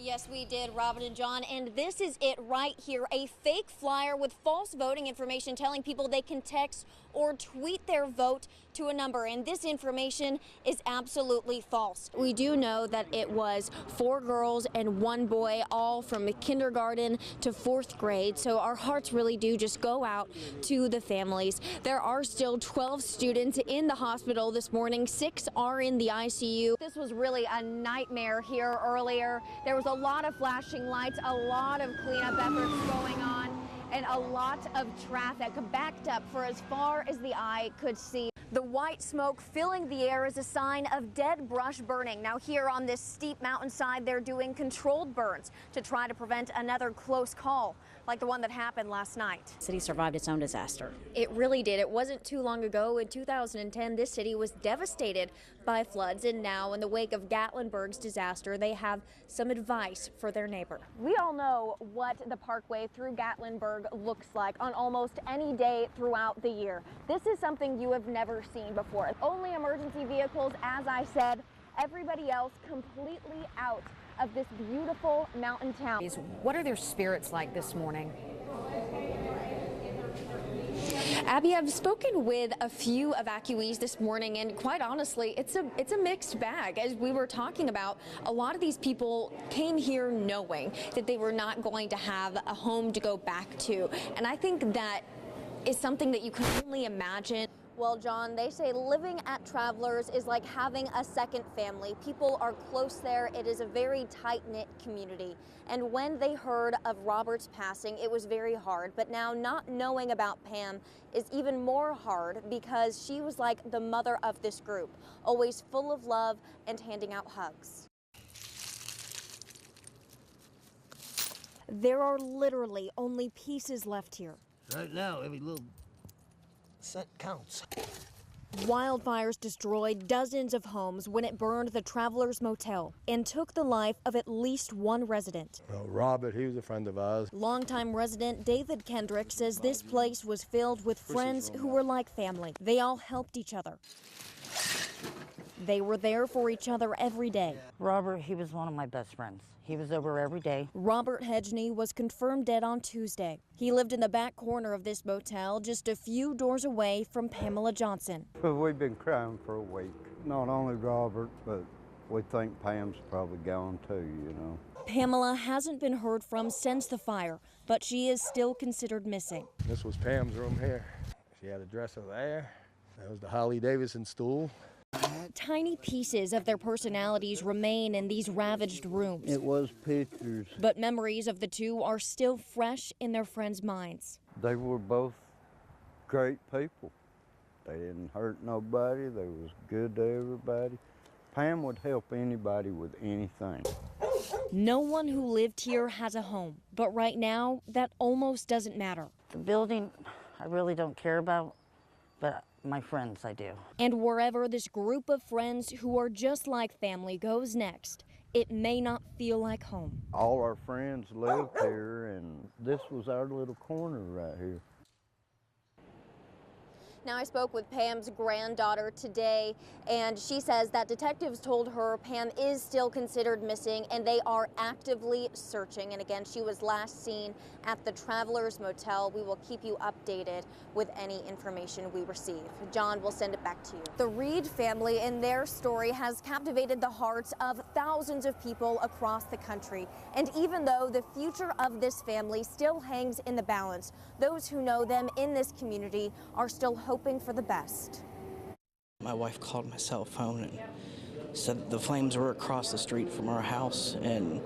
Yes, we did, Robin and John, and this is it right here, a fake flyer with false voting information telling people they can text or tweet their vote to a number, and this information is absolutely false. We do know that it was 4 girls and 1 boy, all from kindergarten to 4th grade, so our hearts really do just go out to the families. There are still 12 students in the hospital this morning. 6 are in the ICU. This was really a nightmare here earlier. There was a lot of flashing lights, a lot of cleanup efforts going on, and a lot of traffic backed up for as far as the eye could see. The white smoke filling the air is a sign of dead brush burning. Now here on this steep mountainside, they're doing controlled burns to try to prevent another close call like the one that happened last night. The city survived its own disaster. It really did. It wasn't too long ago, in 2010, this city was devastated by floods, and now in the wake of Gatlinburg's disaster, they have some advice for their neighbor. We all know what the parkway through Gatlinburg looks like on almost any day throughout the year. This is something you have never seen before. Only emergency vehicles, as I said, everybody else completely out of this beautiful mountain town. What are their spirits like this morning? Abby, I've spoken with a few evacuees this morning, and quite honestly, it's a mixed bag. As we were talking about, a lot of these people came here knowing that they were not going to have a home to go back to, and I think that is something that you can only imagine. Well, John, they say living at Travelers is like having a second family. People are close there. It is a very tight-knit community. And when they heard of Robert's passing, it was very hard. But now not knowing about Pam is even more hard because she was like the mother of this group, always full of love and handing out hugs. There are literally only pieces left here. Right now, every little cent counts. Wildfires destroyed dozens of homes when it burned the Travelers Motel and took the life of at least 1 resident. Well, Robert, he was a friend of ours. Longtime resident David Kendrick says this place was filled with friends who were like family. They all helped each other. They were there for each other every day. Robert, he was one of my best friends. He was over every day. Robert Hedgney was confirmed dead on Tuesday. He lived in the back corner of this motel, just a few doors away from Pamela Johnson. We've been crying for a week. Not only Robert, but we think Pam's probably gone too, you know. Pamela hasn't been heard from since the fire, but she is still considered missing. This was Pam's room here. She had a dresser there. That was the Holly Davidson stool. Tiny pieces of their personalities remain in these ravaged rooms. It was pictures. But memories of the two are still fresh in their friends' minds. They were both great people. They didn't hurt nobody. They was good to everybody. Pam would help anybody with anything. No one who lived here has a home, but right now that almost doesn't matter. The building, I really don't care about, but my friends, I do. And wherever this group of friends who are just like family goes next, it may not feel like home. All our friends lived here, and this was our little corner right here. Now, I spoke with Pam's granddaughter today, and she says that detectives told her Pam is still considered missing and they are actively searching. And again, she was last seen at the Travelers Motel. We will keep you updated with any information we receive. John, we'll send it back to you. The Reed family and their story has captivated the hearts of thousands of people across the country. And even though the future of this family still hangs in the balance, those who know them in this community are still hoping for the best. My wife called my cell phone and said the flames were across the street from our house, and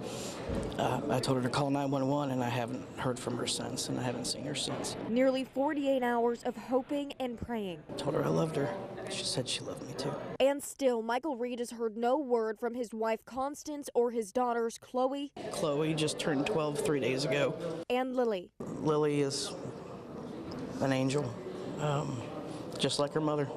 I told her to call 911, and I haven't heard from her since, and I haven't seen her since. Nearly 48 hours of hoping and praying. I told her I loved her. She said she loved me too. And still, Michael Reed has heard no word from his wife Constance or his daughters Chloe. Chloe just turned 12 3 days ago. And Lily. Lily is an angel, just like her mother.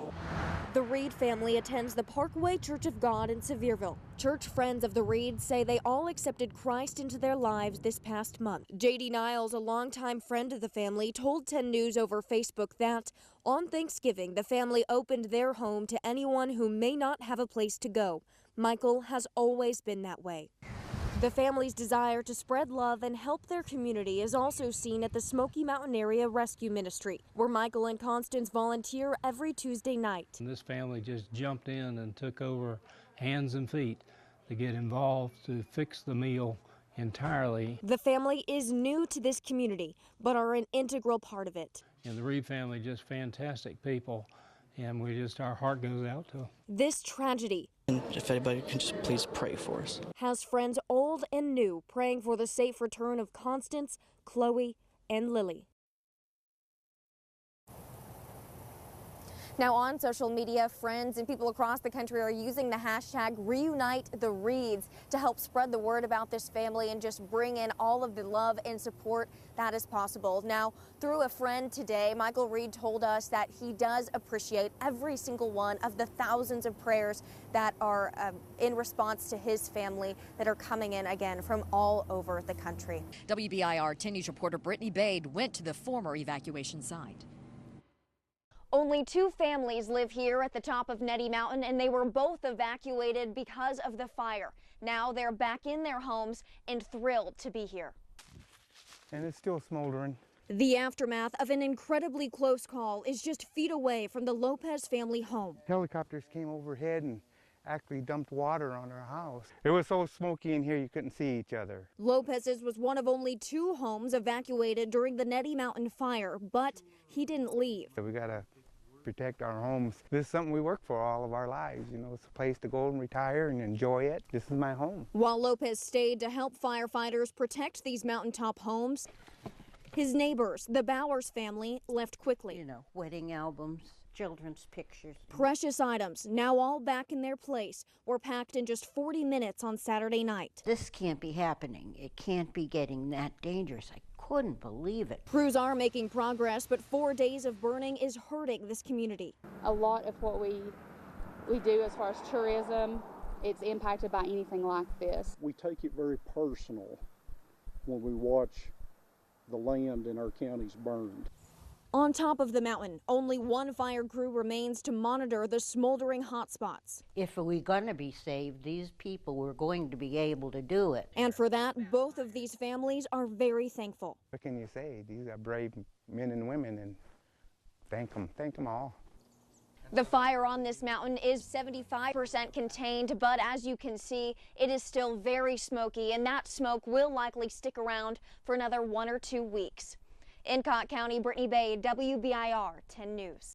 The Reed family attends the Parkway Church of God in Sevierville. Church friends of the Reeds say they all accepted Christ into their lives this past month. J.D. Niles, a longtime friend of the family, told 10 News over Facebook that on Thanksgiving, the family opened their home to anyone who may not have a place to go. Michael has always been that way. The family's desire to spread love and help their community is also seen at the Smoky Mountain Area Rescue Ministry, where Michael and Constance volunteer every Tuesday night. And this family just jumped in and took over hands and feet to get involved to fix the meal entirely. The family is new to this community, but are an integral part of it. And the Reed family, just fantastic people, and our heart goes out to them. This tragedy, And if anybody can just please pray for us. has friends old and new praying for the safe return of Constance, Chloe, and Lily. Now on social media, friends and people across the country are using the hashtag #ReuniteTheReeds to help spread the word about this family and just bring in all of the love and support that is possible. Now, through a friend today, Michael Reed told us that he does appreciate every single one of the thousands of prayers that are in response to his family that are coming in again from all over the country. WBIR 10 News reporter Brittany Bade went to the former evacuation site. Only 2 families live here at the top of Nettie Mountain, and they were both evacuated because of the fire. Now they're back in their homes and thrilled to be here. And it's still smoldering. The aftermath of an incredibly close call is just feet away from the Lopez family home. Helicopters came overhead and actually dumped water on our house. It was so smoky in here you couldn't see each other. Lopez's was one of only 2 homes evacuated during the Nettie Mountain fire, but he didn't leave. So we gotta protect our homes. This is something we work for all of our lives. You know, it's a place to go and retire and enjoy it. This is my home. While Lopez stayed to help firefighters protect these mountaintop homes, his neighbors, the Bowers family, left quickly. You know, wedding albums, children's pictures. Precious items, now all back in their place, were packed in just 40 minutes on Saturday night. This can't be happening. It can't be getting that dangerous. I couldn't believe it. Crews are making progress, but 4 days of burning is hurting this community. A lot of what we do as far as tourism, it's impacted by anything like this. We take it very personal when we watch the land in our counties burned. On top of the mountain, only 1 fire crew remains to monitor the smoldering hotspots. If we're going to be saved, these people were going to be able to do it. And for that, both of these families are very thankful. What can you say? These are brave men and women, and thank them all. The fire on this mountain is 75% contained, but as you can see, it is still very smoky, and that smoke will likely stick around for another 1 or 2 weeks. In Cott County, Brittany Bade, WBIR 10 News.